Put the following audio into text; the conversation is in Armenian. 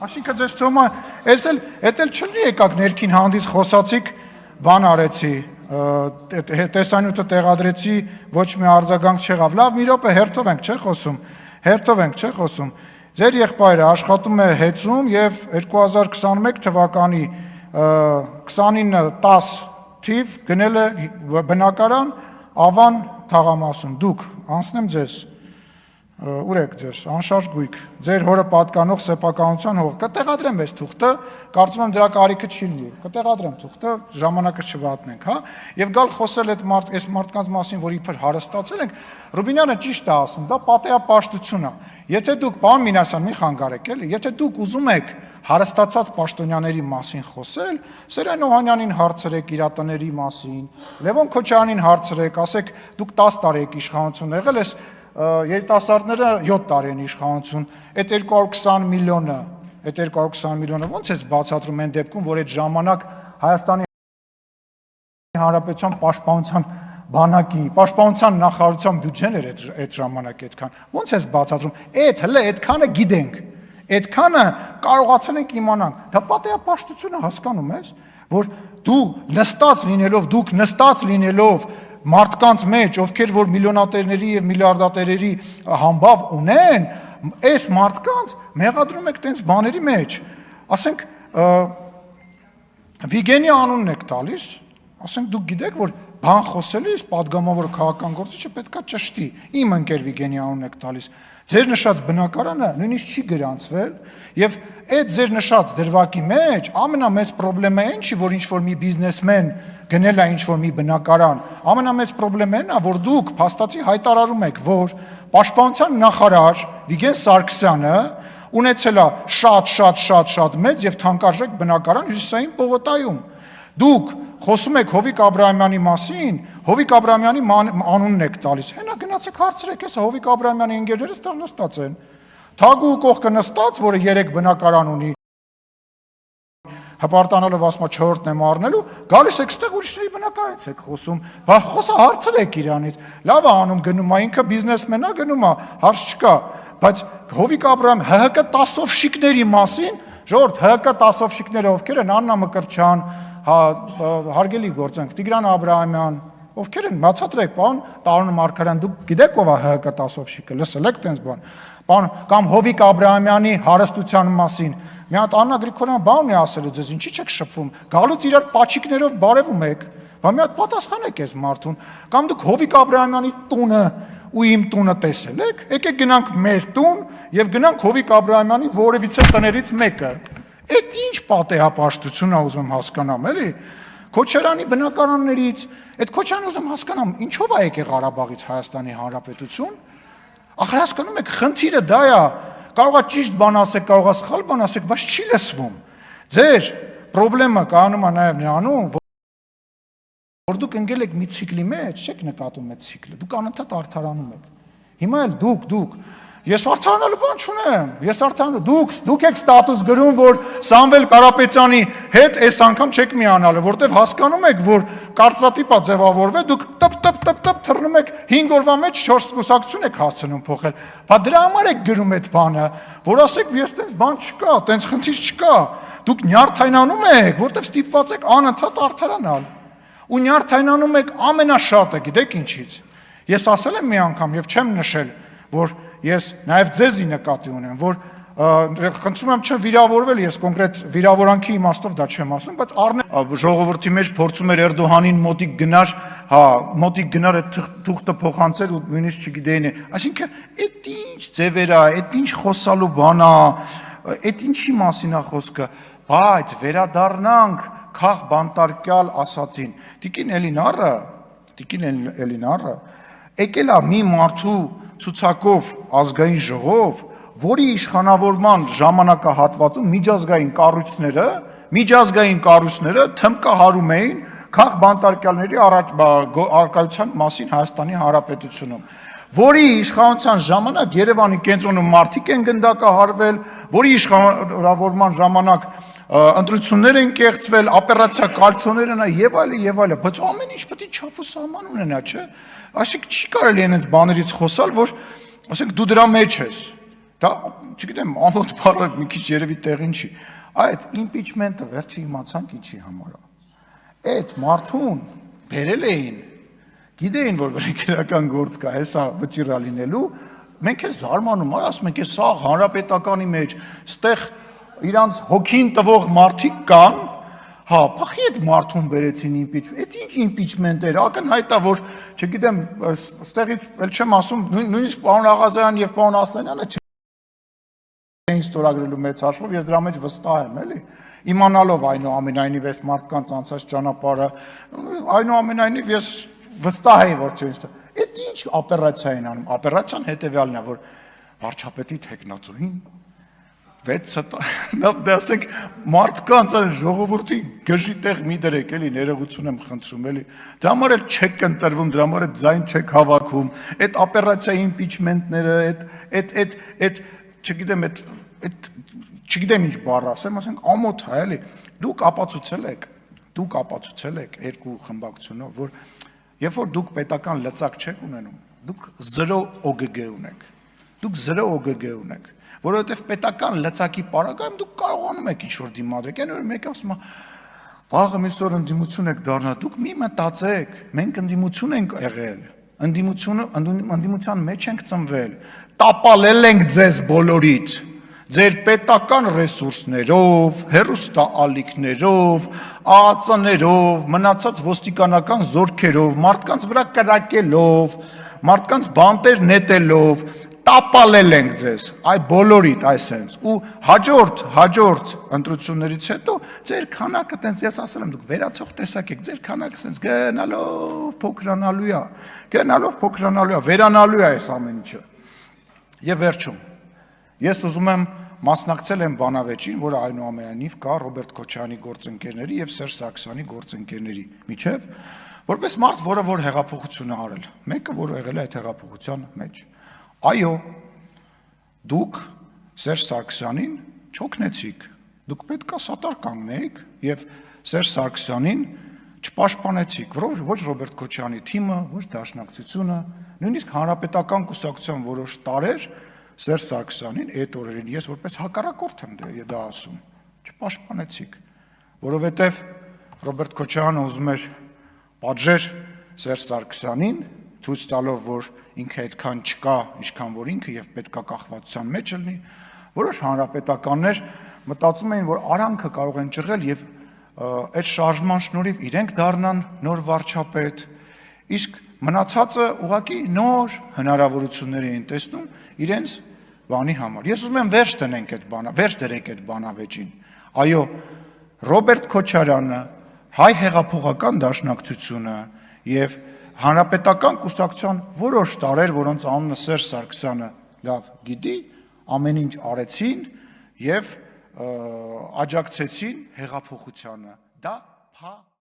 Այսինքն ձեզ թվում է, էդ էլ չլի եկաք ներքին հանդից խոսացիք, բան արեցի, տեսանյութը տեղադրեցի, ոչ մի արձագանք չեղավ։ Լավ, մի րոպե հերթով ենք, չէ՞ խոսում։ Ձեր եղբայրը աշխատում է հեծում եւ 2021 թվականի 29-10 թիվ գնել է բնակարան Ավան թաղամասում։ Դուք անցնեմ ձեզ։ Ուր եք ձեր անշարժ գույք, ձեր հորը պատկանող սեփականության հող, կտեղադրեմ այս թուղթը, կարծում եմ դրա կարիքը չի լինի, կտեղադրեմ թուղթը, ժամանակը չվատնենք, հա, եւ գալ խոսել այս մարդկանց մասին, որ իբր հարստացել ենք, Ռուբինյանը ճիշտ է ասում, դա պատեհապաշտություն է, եթե դուք, պարոն Մինասյան, մի խանգարեք էլի, եթե դուք ուզում եք հարստացած պաշտոնյաների մասին խոսել, Սերեն Օհանյանին հարցրեք իր տների մասին, Լևոն Քոչարյանին հարցրեք, ասեք, դուք 10 տարի եք իշխանություն եղել, ես երիտասարդները 7 տարի են իշխանություն, այդ 220 միլիոնը ո՞նց է բացատրում այն դեպքում, որ այդ ժամանակ Հայաստանի Հանրապետության պաշտպանության բանակի, պաշտպանության նախարարության բյուջեն էր այդ ժամանակ այդքան, ո՞նց է բացատրում, այդքանը գիտենք, այդքանը կարողացել ենք իմանանք, դա պատեհապաշտությունը հասկանում ես, որ դուք նստած լինելով մարդկանց մեջ, ովքեր որ միլիոնատերների եւ միլիարդատերերի համբավ ունեն, այս մարդկանց մեղադրում եք տենց բաների մեջ։ Ասենք Վիգենի անունն եք տալիս, ասենք դուք գիտեք, որ բան խոսելիս падգամավոր քաղաքական գործիչը պետքա ճշտի։ Իմ ընկեր Վիգենի անունն եք տալիս։ Ձեր նշած բնակարանը նույնիսկ չի գրանցվել եւ այդ ձեր նշած դրվագի մեջ ամենամեծ խնդիրը այն չի, որ ինչ-որ մի բիզնեսմեն գնել է ինչ-որ մի բնակարան, ամենամեծ խնդիրն է, որ դուք փաստացի հայտարարում եք, որ պաշտպանության նախարար Վիգեն Սարգսյանը ունեցել է շատ մեծ եւ թանկարժեք բնակարան Հյուսիսային պողոտայում։ Դուք խոսում եք Հովիկ Աբրահամյանի մասին, Հովիկ Աբրահամյանի անունն եք տալիս։ Հենա գնացեք հարցրեք, հեսա Հովիկ Աբրահամյանի ընկերները ստեղ նստած են։ Թագու կողքը նստած, որը 3 բնակարան ունի, հպարտանալով ասում է 4-ն եմ առնելու, գալիս եք ստեղ ուրիշների բնակարանից եք խոսում, բա խոսա հարցրեք իրանից։ Լավ է անում, գնում է, ինքը բիզնեսմեն է, գնում է, հարց չկա, բայց Հովիկ Աբրահամ ՀՀԿ տասովշիկների մասին, ժողովուրդ ՀՀԿ տասովշիկները ովքեր են, Աննա Մկրտչյան, հարգելի գործընկ, Տիգրան Աբրահամյան, ովքեր են, բացատրեք, պարոն Տարոն Մարգարյան, դուք գիտեք ով է ՀՀԿ տասովշիկը, լսել եք տենց բան, կամ Հովիկ Աբրահամյանի հարստության մասին, մի հատ Աննա Գրիգորյան բան ունի ասելու ձեզ, ինչի՞ չեք շփվում, գալուց իրար պաչիկներով բարևում եք, բա մի հատ պատասխանեք այս մարդուն, կամ դուք Հովիկ Աբրահամյանի տունը ու իմ տունը տեսել եք, եկեք գնանք մեր տուն եւ գնանք Հովիկ Աբրահամյանի որևիցե տներից մեկը։ Այդ ինչ պատեհապաշտություն է ուզում հասկանամ, էլի։ Քոչարյանի բնակարաններից, այդ Քոչարյանը ուզում հասկանամ, ինչով է եկել Ղարաբաղից Հայաստանի Հանրապետություն։ Ախր հասկանում եք, խնդիրը դա է, կարող է ճիշտ բան ասեք, կարող է սխալ բան ասեք, բայց չի լսվում։ Ձեր խնդրեմը կանում է նաև նրանում, որ դուք ընկել եք մի ցիկլի մեջ, չեք նկատում այդ ցիկլը, դուք անընդհատ արդարանում եք։ Հիմա էլ դուք Ես արդարանալու բան չունեմ, դուք եք ստատուս գրում, որ Սամվել Կարապետյանի հետ այս անգամ չեք միանալու, որտեվ հասկանում եք, որ կարծրատիպա ձևավորվել, դուք տպ թռնում եք 5 օրվա մեջ 4 կուսակցություն եք հասցնում փոխել, բա դրա համար եք գրում այդ բանը, որ ասեք ես տենց բան չկա, տենց խնդիր չկա, դուք նյարդայնանում եք, որտեվ ստիպված եք անընդհատ արդարանալ, ու նյարդայնանում եք ամենաշատը, գիտեք ինչից, ես ասել եմ մի անգամ եւ չեմ նշել, որ ես նաև ձեզի նկատի ունեմ, որ խնդրում եմ չվիրավորվել, ես կոնկրետ վիրավորանքի իմաստով դա չեմ ասում, բայց ժողովրդի մեջ փորձում էր Էրդողանին մոտիկ գնար այդ թուղթը փոխանցել ու նույնիսկ չգիտեին, այսինքն այդ ինչ ձևեր է, այդ ինչ խոսալու բան է, այդ ինչի մասին է խոսքը, բայց վերադառնանք քաղ բանտարկյալ ասացին, Տիկին Էլինարը եկել է մի մարդու ցուցակով ազգային ժողով, որի իշխանավորման ժամանակահատվածում միջազգային կառույցները թմկահարում էին քաղ բանտարկյալների առարկայության մասին Հայաստանի Հանրապետությունում, որի իշխանության ժամանակ Երևանի կենտրոնում մարդիկ են գնդակահարվել, որի իշխանավորման ժամանակ ընտրություններ են կեղծվել, օպերացիա կալցոներ են եւ այլն, բայց ամեն ինչ պետք է չափ ու սահման ունենա, չէ՞։ Այսինքն չի կարելի այնպես բաներից խոսալ, որ ասենք դու դրա մեջ ես։ Դա, չգիտեմ, ամոթ բառը մի քիչ երևի տեղին չի։ Այդ impeachment-ը վերջի իմացանք ինչի համար է։ Այդ մարդուն բերել էին, գիտեին, որ վերքերական գործ կա, հեսա վճիռա լինելու, մենք էլ զարմանում, ասում ենք, սա հանրապետականի մեջ, ստեղ իրանց հոգին տվող մարդիկ կան, հա, փախի այդ մարդուն բերեցին impeachment, այդ ինչ impeachment էր, ակնհայտ է, որ, չգիտեմ, ստեղից էլ չեմ ասում, նույնիսկ պարոն Աղազարյան եւ պարոն Ասլանյանը չէին ստորագրելու մեծ հաշվով, ես դրա մեջ վստահ եմ, էլի, իմանալով այնուամենայնիվ այս մարդկանց անցած ճանապարհը, այնուամենայնիվ ես վստահ էի, որ չէին ստորագրել։ Այդ ինչ օպերացիա են անում, օպերացիան հետեւյալն է, որ վարչապետի թեկնածուին 6 լավ դասենք մարդկանց այն ժողովրդի գժի տեղ մի դրեք էլի ներողություն եմ խնդրում էլի դրա համար էլ չեք ընտրվում դրա համար էլ ձայն չեք հավաքում այդ օպերացիայի impeachment-ները այդ չգիտեմ այդ չգիտեմ ինչ բառ ասեմ ասենք ամոթ է էլի դուք ապացուցել եք երկու խմբակցությունով որ երբ որ դուք պետական լծակ չեք ունենում դուք 0 OGG ունեք որովհետև պետական լծակի պարագայում դուք կարողանում եք ինչ-որ դիմադրեք, այն որ մեկը ասում է, վաղը միսօր ընդդիմություն եք դառնա, դուք մի մտածեք, մենք ընդդիմություն ենք եղել, ընդդիմության մեջ ենք ծնվել, տապալել ենք ձեզ բոլորիդ, ձեր պետական ռեսուրսներով, հեռուստաալիքներով, ԱԱԾ-ներով, մնացած ոստիկանական զորքերով, մարդկանց վրա կրակելով, մարդկանց բանտեր նետելով, տապալել ենք ձեզ, այ բոլորիդ այսենց, ու հաջորդ ընտրություններից հետո ձեր քանակը տենց, ես ասել եմ, դուք վերացող տեսակ եք, ձեր քանակը տենց գնալով փոքրանալու է, վերանալու է այս ամեն ինչը։ Եվ վերջում, ես ուզում եմ մասնակցել եմ բանավեճին, որը այնուամենայնիվ կա Ռոբերտ Քոչարյանի գործընկերների եւ Սերժ Սարգսյանի գործընկերների միջև, որպես մարդ, որը որ հեղափոխություն է արել, մեկը որ եղել է այդ հեղափոխության մեջ։ Այո, դուք Սերժ Սարգսյանին չօգնեցիք, դուք պետք է սատար կանգնեիք եւ Սերժ Սարգսյանին չպաշտպանեցիք, ոչ Ռոբերտ Քոչարյանի թիմը, ոչ Դաշնակցությունը, նույնիսկ Հանրապետական կուսակցության որոշ տարեր Սերժ Սարգսյանին այդ օրերին ես որպես հակառակորդ եմ դա ասում, չպաշտպանեցիք, որովհետեւ Ռոբերտ Քոչարյանը ուզում էր պատժեր Սերժ Սարգսյանին, ցույց տալով, որ ինքը այդքան չկա, ինչքան որ ինքը եւ պետքա կախվածության մեջ լինի, որոշ հանրապետականներ մտածում էին, որ արանքը կարող են ճղել եւ այդ շարժման շնորհիվ իրենք դառնան նոր վարչապետ, իսկ մնացածը ուղղակի նոր հնարավորություններ էին տեսնում իրենց բանի համար։ Ես ուզում եմ վերջ դրեք այդ բանավեճին։ Այո, Ռոբերտ Քոչարյանը, հայ հեղափոխական դաշնակցությունը եւ Հանրապետական կուսակցության որոշ տարեր, որոնց անունը Սերժ Սարգսյանը լավ գիտի, ամեն ինչ արեցին եւ աջակցեցին հեղափոխությանը։ Դա